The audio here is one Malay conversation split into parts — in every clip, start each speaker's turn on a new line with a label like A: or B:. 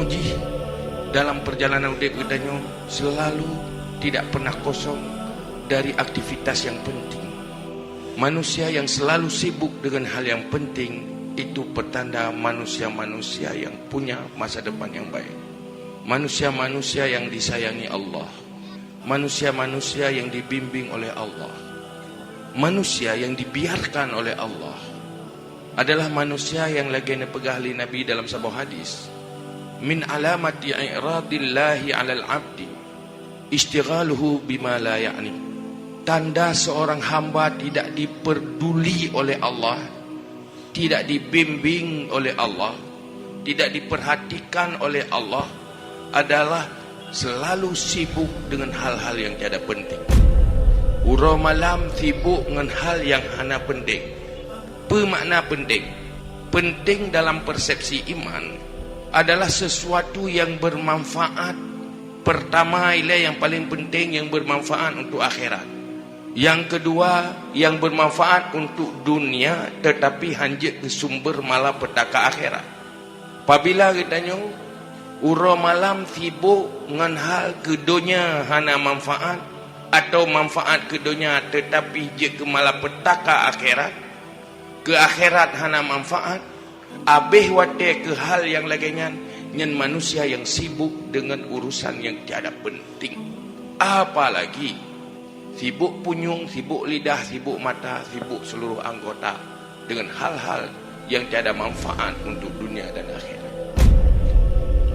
A: menguji dalam perjalanan hidup kita selalu tidak pernah kosong dari aktivitas yang penting. Manusia yang selalu sibuk dengan hal yang penting itu pertanda manusia-manusia yang punya masa depan yang baik. Manusia-manusia yang disayangi Allah, manusia-manusia yang dibimbing oleh Allah, manusia yang dibiarkan oleh Allah adalah manusia yang lagi nepegahli Nabi dalam sebuah hadis. Min alamati i'radillahi 'alal 'abdi istighaluhu bima la ya'ni. Tanda seorang hamba tidak diperduli oleh Allah, tidak dibimbing oleh Allah, tidak diperhatikan oleh Allah adalah selalu sibuk dengan hal-hal yang tiada penting. Ura malam sibuk dengan hal yang hana penting. Apa makna penting? Penting dalam persepsi iman adalah sesuatu yang bermanfaat. Pertama ialah yang paling penting, yang bermanfaat untuk akhirat. Yang kedua, yang bermanfaat untuk dunia tetapi hanya ke sumber malapetaka akhirat. Apabila katanya ura malam sibuk dengan hal ke dunia hana manfaat, atau manfaat ke dunia tetapi je ke malapetaka akhirat, ke akhirat hana manfaat, abih wate ke hal yang lainnya, nyen manusia yang sibuk dengan urusan yang tiada penting. Apalagi sibuk punyung, sibuk lidah, sibuk mata, sibuk seluruh anggota dengan hal-hal yang tiada manfaat untuk dunia dan akhirat.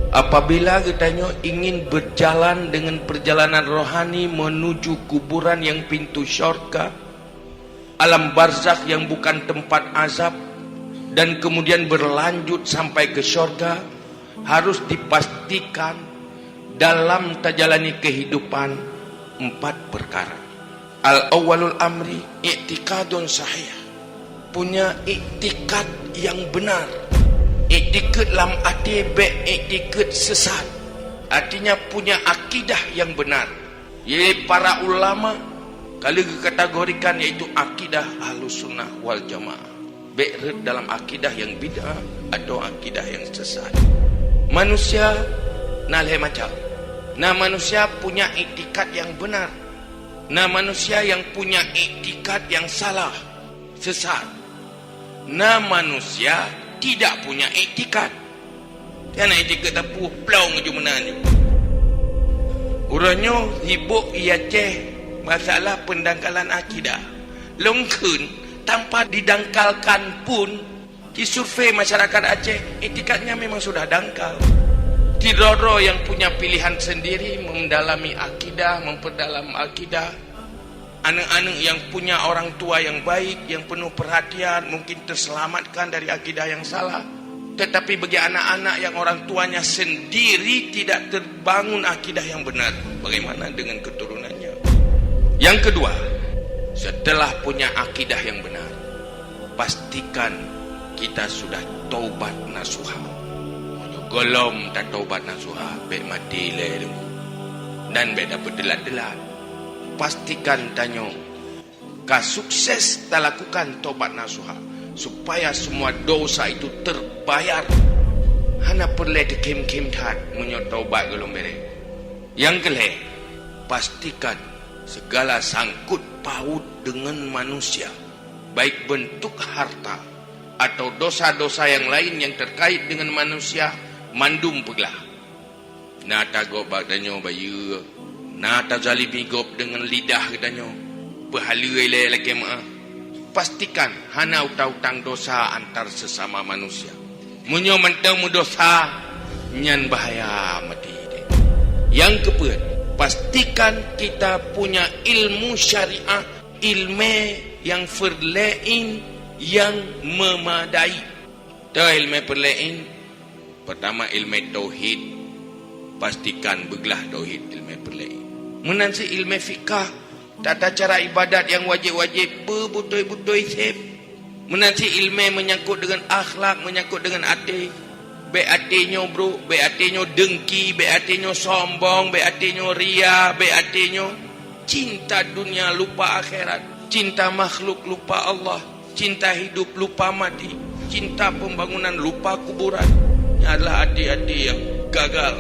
A: Apabila katanya ingin berjalan dengan perjalanan rohani menuju kuburan yang pintu syurga, alam barzakh yang bukan tempat azab, dan kemudian berlanjut sampai ke syurga, harus dipastikan dalam tajalani kehidupan 4 perkara. Al-awwalul amri i'tikadun sahih. Punya i'tikad yang benar. I'tikad lam arti i'tikad sesat. Artinya punya akidah yang benar. Yaitu para ulama kalau dikategorikan yaitu akidah Ahlus Sunnah wal Jamaah. Baik dalam akidah yang bid'ah atau akidah yang sesat. Manusia nalai macam. Nah, manusia punya i'tikad yang benar. Nah, manusia yang punya i'tikad yang salah, sesat. Nah, manusia tidak punya i'tikad. Karena i'tikad tapu plau ngeju menanju. Urangnya sibuk ia masalah pendangkalan akidah. Longkun tanpa didangkalkan pun di survei masyarakat Aceh, i'tikadnya memang sudah dangkal. Tidoro yang punya pilihan sendiri mendalami akidah, memperdalam akidah. Anak-anak yang punya orang tua yang baik, yang penuh perhatian, mungkin terselamatkan dari akidah yang salah. Tetapi bagi anak-anak yang orang tuanya sendiri tidak terbangun akidah yang benar, bagaimana dengan keturunannya? Yang kedua, setelah punya akidah yang benar, pastikan kita sudah taubat nasuha. Golom tak taubat nasuha, baik mati le dan baik dapat delat-delat. Pastikan tanyo ka sukses tak lakukan taubat nasuha supaya semua dosa itu terbayar. Hana perlu dekem-kem tat menyot taubat golom bere. Yang kelih, pastikan segala sangkut paut dengan manusia, baik bentuk harta atau dosa-dosa yang lain yang terkait dengan manusia, mandum peglah. Nata gobak danyo bayu, nata zalimi gob dengan lidah danyo, pahala ile lagi ma. Pastikan hana utang dosa antar sesama manusia. Munyo mentemu dosa nyan bahaya mati. Yang keempat, pastikan kita punya ilmu syariah, ilmu yang verlain, yang memadai. Dah ilmu perlain. Pertama ilmu tauhid, pastikan beglah tauhid ilmu perlain. Menansi ilmu fikah, tata cara ibadat yang wajib-wajib, berbutoi-butoi sep. Menansi ilmu menyangkut dengan akhlak, menyangkut dengan hati. Baik hatinya bro, baik hatinya dengki, baik hatinya sombong, baik hatinya ria, baik hatinya cinta dunia lupa akhirat, cinta makhluk lupa Allah, cinta hidup lupa mati, cinta pembangunan lupa kuburan. Ini adalah hati-hati yang gagal,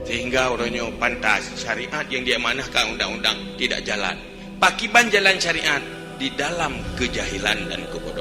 A: sehingga orangnya pantas syariat yang diamanahkan undang-undang tidak jalan. Pakiban jalan syariat di dalam kejahilan dan kebodohan.